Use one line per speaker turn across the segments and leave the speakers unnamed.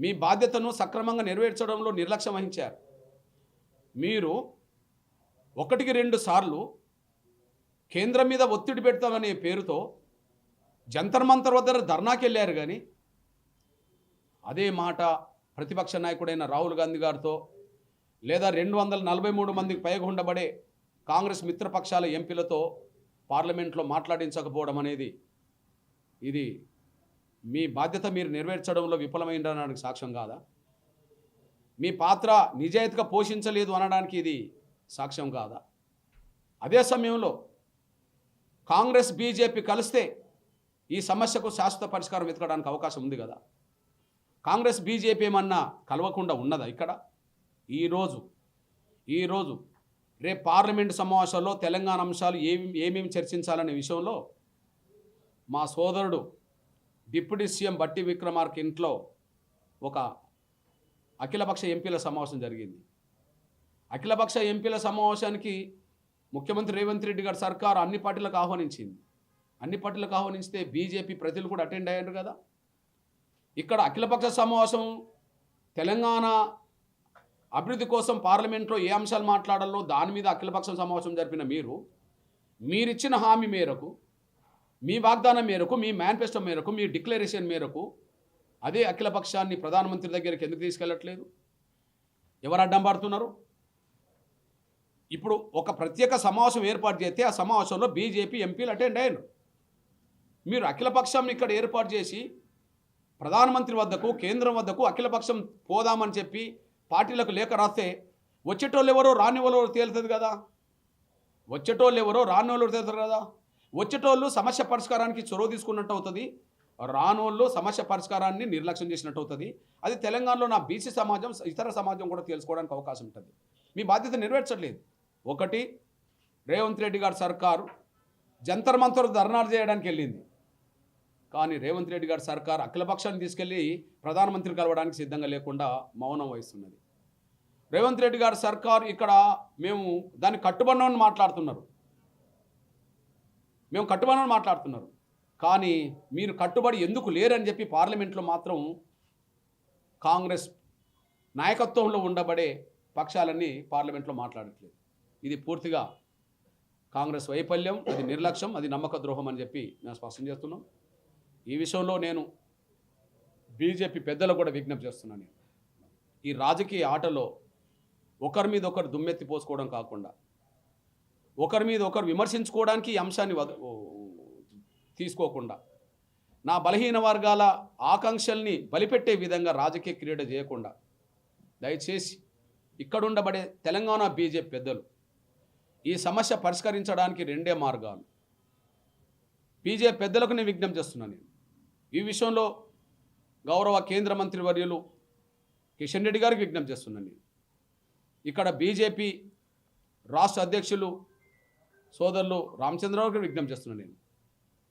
మీ బాధ్యతను సక్రమంగా నెరవేర్చడంలో నిర్లక్ష్యం వహించారు. మీరు ఒకటికి 2 సార్లు కేంద్రం మీద ఒత్తిడి పెడతామనే పేరుతో జంతర్ మంతర్ వద్ద ధర్నాకెళ్ళారు. కానీ అదే మాట ప్రతిపక్ష నాయకుడైన రాహుల్ గాంధీ గారితో లేదా 243 మందికి పైగా ఉండబడే కాంగ్రెస్ మిత్రపక్షాల ఎంపీలతో పార్లమెంట్లో మాట్లాడించకపోవడం అనేది ఇది మీ బాధ్యత మీరు నెరవేర్చడంలో విఫలమైనడానికి సాక్ష్యం కాదా? మీ పాత్ర నిజాయితీగా పోషించలేదు అనడానికి ఇది సాక్ష్యం కాదా? అదే సమయంలో కాంగ్రెస్ బీజేపీ కలిస్తే ఈ సమస్యకు శాశ్వత పరిష్కారం వెతకడానికి అవకాశం ఉంది కదా. కాంగ్రెస్ బీజేపీ ఏమన్నా కలవకుండా ఉన్నదా? ఇక్కడ ఈరోజు రేపు పార్లమెంటు సమావేశాల్లో తెలంగాణ అంశాలు ఏమేమి చర్చించాలనే విషయంలో మా సోదరుడు డిప్యూటీ సీఎం బట్టి విక్రమార్క ఇంట్లో ఒక అఖిలపక్ష ఎంపీల సమావేశం జరిగింది. అఖిలపక్ష ఎంపీల సమావేశానికి ముఖ్యమంత్రి రేవంత్ రెడ్డి గారి సర్కారు అన్ని పార్టీలకు ఆహ్వానించింది. అన్ని పార్టీలకు ఆహ్వానిస్తే బీజేపీ ప్రజలు కూడా అటెండ్ అయ్యారు కదా. ఇక్కడ అఖిలపక్ష సమావేశం తెలంగాణ అభివృద్ధి కోసం పార్లమెంట్లో ఏ అంశాలు మాట్లాడాలో దాని మీద అఖిలపక్షం సమావేశం జరిపిన మీరిచ్చిన హామీ మేరకు, మీ వాగ్దానం మేరకు, మీ మేనిఫెస్టో మేరకు, మీ డిక్లరేషన్ మేరకు అదే అఖిలపక్షాన్ని ప్రధానమంత్రి దగ్గరికి ఎందుకు తీసుకెళ్ళట్లేదు? ఎవరు అడ్డం పడుతున్నారు? ఇప్పుడు ఒక ప్రత్యేక సమావేశం ఏర్పాటు చేస్తే ఆ సమావేశంలో బీజేపీ ఎంపీలు అటెండ్ అయ్యారు. మీరు అఖిలపక్షం ఇక్కడ ఏర్పాటు చేసి ప్రధానమంత్రి వద్దకు, కేంద్రం వద్దకు అఖిలపక్షం పోదామని చెప్పి పార్టీలకు లేఖ రాస్తే వచ్చేటోళ్ళు ఎవరో రానివాళ్ళు తేలుతుంది కదా. వచ్చేటోళ్ళు ఎవరో రానివాళ్ళు తేలుతారు కదా. వచ్చేటోళ్ళు సమస్య పరిష్కారానికి చొరవ తీసుకున్నట్టు అవుతుంది, రానోళ్ళు సమస్య పరిష్కారాన్ని నిర్లక్ష్యం చేసినట్టు అవుతుంది. అది తెలంగాణలో నా బీసీ సమాజం, ఇతర సమాజం కూడా తెలుసుకోవడానికి అవకాశం ఉంటుంది. మీ బాధ్యత నెరవేర్చట్లేదు. ఒకటి, రేవంత్ రెడ్డి గారి సర్కారు జంతర్ మంతర్ ధర్నాలు చేయడానికి వెళ్ళింది. కానీ రేవంత్ రెడ్డి గారి సర్కారు అఖిలపక్షాన్ని తీసుకెళ్ళి ప్రధానమంత్రి కలవడానికి సిద్ధంగా లేకుండా మౌనం వహిస్తున్నది. రేవంత్ రెడ్డి గారి సర్కారు ఇక్కడ మేము దాన్ని కట్టుబడినని మాట్లాడుతున్నారు. కానీ మీరు కట్టుబడి ఎందుకు లేరని చెప్పి పార్లమెంట్లో మాత్రం కాంగ్రెస్ నాయకత్వంలో ఉండబడే పక్షాలన్నీ పార్లమెంట్లో మాట్లాడట్లేదు. ఇది పూర్తిగా కాంగ్రెస్ వైఫల్యం, అది నిర్లక్ష్యం, అది నమ్మక ద్రోహం అని చెప్పి మేము స్పష్టం చేస్తున్నాం. ఈ విషయంలో నేను బీజేపీ పెద్దలు కూడా విజ్ఞప్తి చేస్తున్నాను. ఈ రాజకీయ ఆటలో ఒకరి మీద ఒకరు దుమ్మెత్తి పోసుకోవడం కాకుండా ఒకరి మీద ఒకరు విమర్శించుకోవడానికి ఈ అంశాన్ని తీసుకోకుండా నా బలహీన వర్గాల ఆకాంక్షల్ని బలిపెట్టే విధంగా రాజకీయ క్రీడ చేయకుండా దయచేసి ఇక్కడుండబడే తెలంగాణ బీజేపీ పెద్దలు ఈ సమస్య పరిష్కరించడానికి 2 మార్గాలు. బీజేపీ పెద్దలకు నేను విజ్ఞప్తి చేస్తున్నాను. ఈ విషయంలో గౌరవ కేంద్ర మంత్రి వర్యులు కిషన్ రెడ్డి గారికి విజ్ఞప్తి చేస్తున్నాను. ఇక్కడ బీజేపీ రాష్ట్ర అధ్యక్షులు సోదరులు రామచంద్రరావుకి విజ్ఞప్తి చేస్తున్నాను.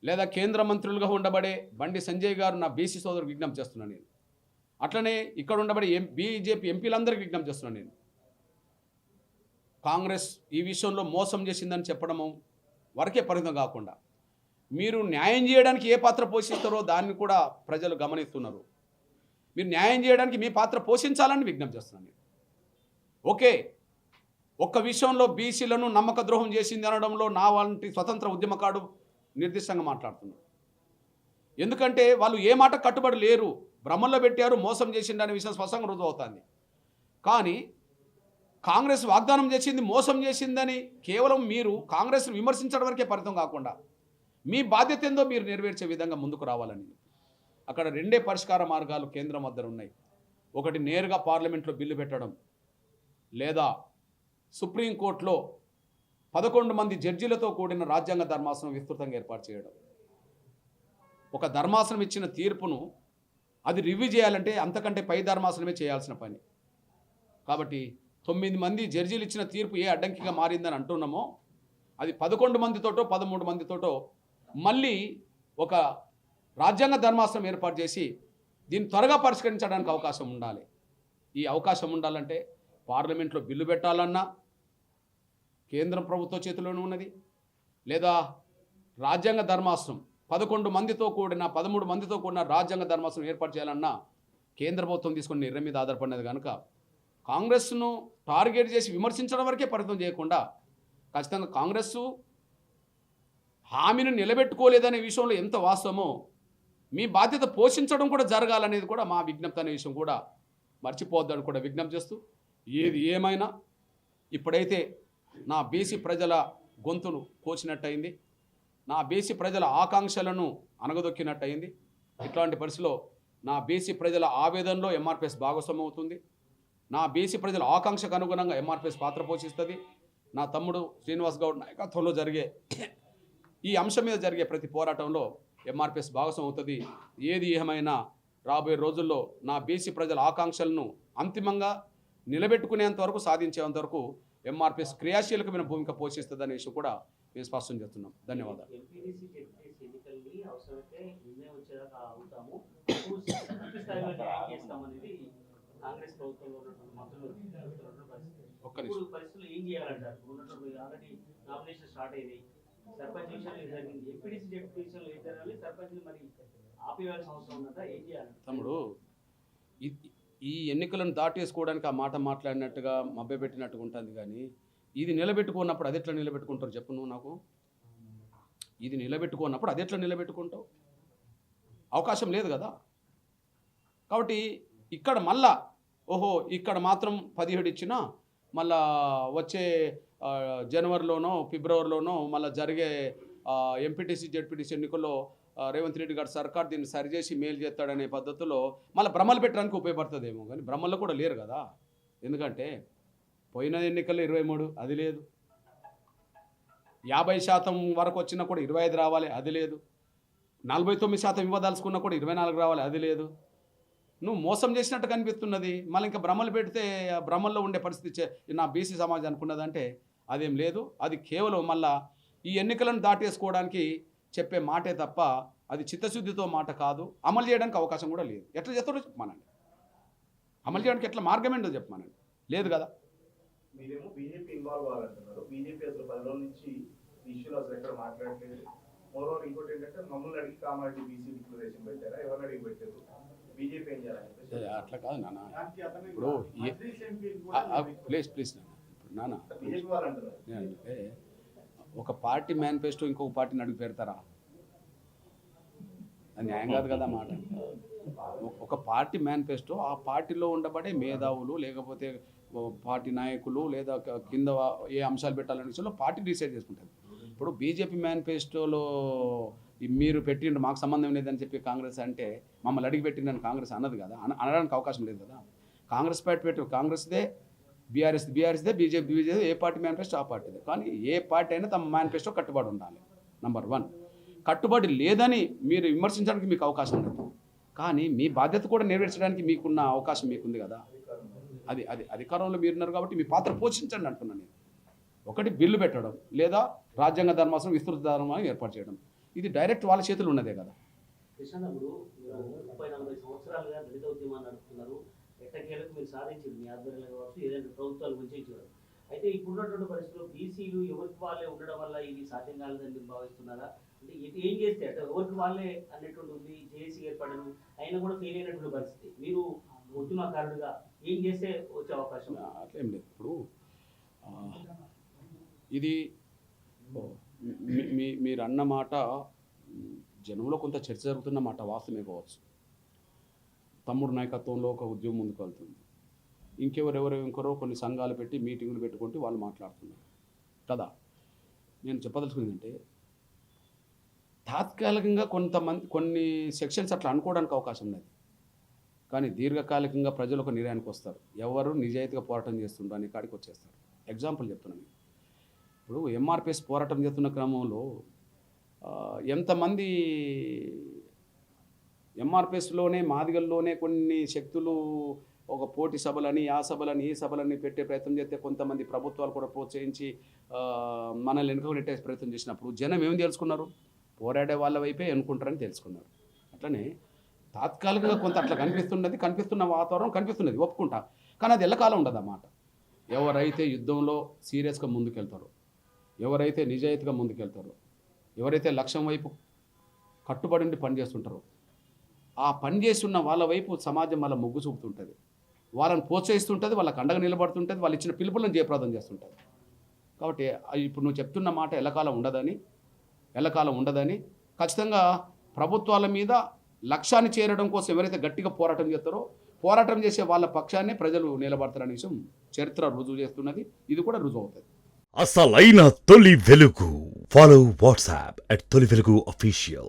లేదా కేంద్ర మంత్రులుగా ఉండబడే బండి సంజయ్ గారు నా బీసీ సోదరులకు విజ్ఞప్తి చేస్తున్నాను. అట్లనే ఇక్కడ ఉండబడే బీజేపీ ఎంపీలందరికీ విజ్ఞప్తి చేస్తున్నాను. కాంగ్రెస్ ఈ విషయంలో మోసం చేసిందని చెప్పడము వరకే పరిమితం కాకుండా మీరు న్యాయం చేయడానికి ఏ పాత్ర పోషిస్తారో దాన్ని కూడా ప్రజలు గమనిస్తున్నారు. మీరు న్యాయం చేయడానికి మీ పాత్ర పోషించాలని విజ్ఞప్తి చేస్తున్నాను. ఓకే, ఒక్క విషయంలో బీసీలను నమ్మక ద్రోహం చేసింది అనడంలో నా వంటి స్వతంత్ర ఉద్యమకాడు నిర్దిష్టంగా మాట్లాడుతున్నారు. ఎందుకంటే వాళ్ళు ఏ మాట కట్టుబడి లేరు, భ్రమంలో పెట్టారు, మోసం చేసిండనే విషయం స్పష్టంగా రుజువు అవుతుంది. కానీ కాంగ్రెస్ వాగ్దానం చేసింది మోసం చేసిందని కేవలం మీరు కాంగ్రెస్ను విమర్శించడం వరకే పరిమితం కాకుండా మీ బాధ్యత ఏందో మీరు నెరవేర్చే విధంగా ముందుకు రావాలని. అక్కడ 2 పరిష్కార మార్గాలు కేంద్రం వద్ద ఉన్నాయి. ఒకటి, నేరుగా పార్లమెంట్లో బిల్లు పెట్టడం, లేదా సుప్రీంకోర్టులో 11 మంది జడ్జీలతో కూడిన రాజ్యాంగ ధర్మాసనం విస్తృతంగా ఏర్పాటు చేయడం. ఒక ధర్మాసనం ఇచ్చిన తీర్పును అది రివ్యూ చేయాలంటే అంతకంటే పై ధర్మాసనమే చేయాల్సిన పని. కాబట్టి 9 మంది జడ్జీలు ఇచ్చిన తీర్పు ఏ అడ్డంకిగా మారిందని అంటున్నామో అది 11 మందితోటో 13 మందితోటో మళ్ళీ ఒక రాజ్యాంగ ధర్మాసనం ఏర్పాటు చేసి దీన్ని త్వరగా పరిష్కరించడానికి అవకాశం ఉండాలి. ఈ అవకాశం ఉండాలంటే పార్లమెంట్లో బిల్లు పెట్టాలన్నా కేంద్ర ప్రభుత్వ చేతిలోనే ఉన్నది, లేదా రాజ్యాంగ ధర్మాసనం 11 మందితో కూడిన 13 మందితో కూడిన రాజ్యాంగ ధర్మాసనం ఏర్పాటు చేయాలన్నా కేంద్ర ప్రభుత్వం తీసుకున్న నిర్ణయం మీద ఆధారపడినది కనుక కాంగ్రెస్ను టార్గెట్ చేసి విమర్శించడం వరకే పరిమితం చేయకుండా ఖచ్చితంగా కాంగ్రెస్ హామీని నిలబెట్టుకోలేదనే విషయంలో ఎంత వాస్తవమో మీ బాధ్యత పోషించడం కూడా జరగాలనేది కూడా మా విజ్ఞప్తి అనే విషయం కూడా మర్చిపోవద్దని కూడా విజ్ఞప్తి చేస్తూ ఏది ఏమైనా ఇప్పుడైతే నా బీసీ ప్రజల గొంతును కోచినట్టయింది, నా బీసీ ప్రజల ఆకాంక్షలను అణగదొక్కినట్టయింది. ఇట్లాంటి పరిస్థితిలో నా బీసీ ప్రజల ఆవేదనలో ఎంఆర్పిఎస్ భాగస్వామ్యం అవుతుంది. నా బీసీ ప్రజల ఆకాంక్షకు అనుగుణంగా ఎంఆర్పిఎస్ పాత్ర పోషిస్తుంది. నా తమ్ముడు శ్రీనివాస్ గౌడ్ నాయకత్వంలో జరిగే ఈ అంశం మీద జరిగే ప్రతి పోరాటంలో ఎంఆర్పిఎస్ భాగస్వామ్యం అవుతుంది. ఏది ఏమైనా రాబోయే రోజుల్లో నా బీసీ ప్రజల ఆకాంక్షలను అంతిమంగా నిలబెట్టుకునేంత వరకు సాధించేంత వరకు ఎంఆర్పిఎస్ క్రియాశీలకమైన భూమిక పోషిస్తుందనే విషయం కూడా మేము స్పష్టం చేస్తున్నాం. ధన్యవాదాలు. ఒక్క నిమిషం. తమ్ముడు, ఈ ఎన్నికలను దాటేసుకోవడానికి ఆ మాట మాట్లాడినట్టుగా మభ్యపెట్టినట్టుగా ఉంటుంది. కానీ ఇది నిలబెట్టుకున్నప్పుడు అది ఎట్లా నిలబెట్టుకుంటారు చెప్పు నువ్వు నాకు? ఇది నిలబెట్టుకున్నప్పుడు అది ఎట్లా నిలబెట్టుకుంటావు? అవకాశం లేదు కదా. కాబట్టి ఇక్కడ మళ్ళా ఓహో ఇక్కడ మాత్రం 17 ఇచ్చినా మళ్ళా వచ్చే జనవరిలోనో ఫిబ్రవరిలోనో మళ్ళీ జరిగే ఎంపీటీసీ జెడ్పీటీసీ ఎన్నికల్లో రేవంత్ రెడ్డి గారు సర్కార్ దీన్ని సరిచేసి మేలు చేస్తాడనే పద్ధతిలో మళ్ళీ భ్రమలు పెట్టడానికి ఉపయోగపడుతుందేమో. కానీ భ్రమల్లో కూడా లేరు కదా. ఎందుకంటే పోయిన ఎన్నికల్లో 23 అది లేదు, 50% వరకు వచ్చినా కూడా 25 రావాలి అది లేదు, 49% ఇవ్వదలుచుకున్నా కూడా 24 రావాలి అది లేదు. నువ్వు మోసం చేసినట్టు కనిపిస్తున్నది. మళ్ళీ ఇంకా భ్రమలు పెడితే భ్రమల్లో ఉండే పరిస్థితి నా బీసీ సమాజం అనుకున్నదంటే అదేం లేదు. అది కేవలం మళ్ళా ఈ ఎన్నికలను దాటేసుకోవడానికి చెప్పే మాటే తప్ప అది చిత్తశుద్ధితో మాట కాదు. అమలు చేయడానికి అవకాశం కూడా లేదు. ఎట్లా చేస్తాడో చెప్పమానండి. అమలు చేయడానికి ఎట్లా మార్గం ఏంటో చెప్పమానండి. లేదు కదా.
మీరేమో బీజేపీ ఇన్వాల్వ్ అవ్వాలంటున్నారు. బీజేపీ అసలు 10 రోజుల నుంచి ఇష్యూలు అసలు ఎక్కడ మాట్లాడలేదు. మరోవర్ ఇంకోటి ఏంటంటే మమ్మల్ని అడిగి కామారెడ్డి బీసీ డిక్లరేషన్ పెట్టారా, ఎవరిని అడిగి పెట్టారు, బీజేపీ ఏం చేయాలని?
అట్లా కాదు నాన్న. ఇప్పుడు ప్లీజ్ నాన్న,
బీజేపీ వాళ్ళు అంటున్నారు
అంటే ఒక పార్టీ మేనిఫెస్టో ఇంకొక పార్టీని అడిగి పెడతారా? అది న్యాయం కాదు కదా మాట. ఒక పార్టీ మేనిఫెస్టో ఆ పార్టీలో ఉండబడే మేధావులు లేకపోతే పార్టీ నాయకులు లేదా కింద ఏ అంశాలు పెట్టాలనే విషయంలో పార్టీ డిసైడ్ చేసుకుంటుంది. ఇప్పుడు బీజేపీ మేనిఫెస్టోలో మీరు పెట్టిండ్రు మాకు సంబంధం లేదని చెప్పి కాంగ్రెస్ అంటే మమ్మల్ని అడిగి పెట్టిండని కాంగ్రెస్ అన్నది కదా. అనడానికి అవకాశం లేదు కదా. కాంగ్రెస్ పార్టీ పెట్టి కాంగ్రెస్దే, బీఆర్ఎస్దే, బీజేపీ ఏ పార్టీ మేనిఫెస్టో ఆ పార్టీదే. కానీ ఏ పార్టీ అయినా తమ మేనిఫెస్టో కట్టుబడి ఉండాలి. నంబర్ 1. కట్టుబడి లేదని మీరు విమర్శించడానికి మీకు అవకాశం లేదు. కానీ మీ బాధ్యత కూడా నెరవేర్చడానికి మీకున్న అవకాశం మీకుంది కదా. అది అధికారంలో మీరున్నారు కాబట్టి మీ పాత్ర పోషించండి అంటున్నాను నేను. ఒకటి బిల్లు పెట్టడం లేదా రాజ్యాంగ ధర్మాసనం విస్తృత ధర్మాన్ని ఏర్పాటు చేయడం. ఇది డైరెక్ట్ వాళ్ళ చేతులు ఉన్నదే కదా.
మీరు సాధించింది మీ ఆధ్వర్యంలో కావచ్చు, ఏదైనా ప్రభుత్వాలు గురించి. అయితే ఇప్పుడున్నటువంటి పరిస్థితుల్లో బీసీలు ఎవరికి వాళ్ళే ఉండడం వల్ల ఇది సాధ్యం కాలేదని మీరు భావిస్తున్నారా? అంటే ఏం చేస్తే అంటే ఎవరికి వాళ్ళే అన్నటువంటి ఉంది, జేఏసీ ఏర్పడను అయినా కూడా ఫెయిల్ అయినటువంటి పరిస్థితి. మీరు ఉద్యమకారుడుగా ఏం చేస్తే వచ్చే అవకాశం?
అట్లేం లేదు. ఇప్పుడు ఇది మీరు అన్న మాట జనంలో కొంత చర్చ జరుగుతున్న మాట వాస్తవమే కావచ్చు. తమ్ముడు నాయకత్వంలో ఒక ఉద్యమం ముందుకు వెళ్తుంది. ఇంకెవరో కొన్ని సంఘాలు పెట్టి మీటింగులు పెట్టుకుంటూ వాళ్ళు మాట్లాడుతున్నారు కదా. నేను చెప్పదలుచుకుంది అంటే తాత్కాలికంగా కొన్ని సెక్షన్స్ అట్లా అనుకోవడానికి అవకాశం ఉన్నది. కానీ దీర్ఘకాలికంగా ప్రజలు ఒక నిర్ణయానికి వస్తారు. ఎవరు నిజాయితీగా పోరాటం చేస్తుండ్రు అనే కాడికి వచ్చేస్తారు. ఎగ్జాంపుల్ చెప్తున్నాను. ఇప్పుడు ఎంఆర్పిఎస్ పోరాటం చేస్తున్న క్రమంలో ఎంతమంది ఎంఆర్పిఎస్లోనే మాదిగల్లోనే కొన్ని శక్తులు ఒక పోటీ సభలని ఆ సభలని ఈ సభలని పెట్టే ప్రయత్నం చేస్తే కొంతమంది ప్రభుత్వాలు కూడా ప్రోత్సహించి మనల్ని వెనుక నెట్టే ప్రయత్నం చేసినప్పుడు జనం ఏం తెలుసుకున్నారు? పోరాడే వాళ్ళ వైపే ఎన్నుకుంటారని తెలుసుకున్నారు. అట్లనే తాత్కాలికంగా కొంత అట్లా కనిపిస్తున్న వాతావరణం కనిపిస్తున్నది, ఒప్పుకుంటా. కానీ అది ఎల్లకాలం ఉండదు అన్నమాట. ఎవరైతే యుద్ధంలో సీరియస్గా ముందుకెళ్తారో, ఎవరైతే నిజాయితీగా ముందుకెళ్తారో, ఎవరైతే లక్ష్యం వైపు కట్టుబడి పనిచేస్తుంటారో ఆ పని చేస్తున్న వాళ్ళ వైపు సమాజం వాళ్ళ మొగ్గు చూపుతుంటుంది, వాళ్ళని ప్రోత్సహిస్తుంటుంది, వాళ్ళకి అండగా నిలబడుతుంటుంది, వాళ్ళు ఇచ్చిన పిలుపులను జయప్రదం చేస్తుంటుంది. కాబట్టి ఇప్పుడు నువ్వు చెప్తున్న మాట ఎల్లకాలం ఉండదని ఖచ్చితంగా ప్రభుత్వాల మీద లక్ష్యాన్ని చేరడం కోసం ఎవరైతే గట్టిగా పోరాటం చేస్తారో పోరాటం చేసే వాళ్ళ పక్షాన్ని ప్రజలు నిలబడతారనే విషయం చరిత్ర రుజువు చేస్తున్నది. ఇది కూడా రుజువు అవుతుంది.
అసలైన తొలి వెలుగు. ఫాలో వాట్సాప్ @తొలి వెలుగు official.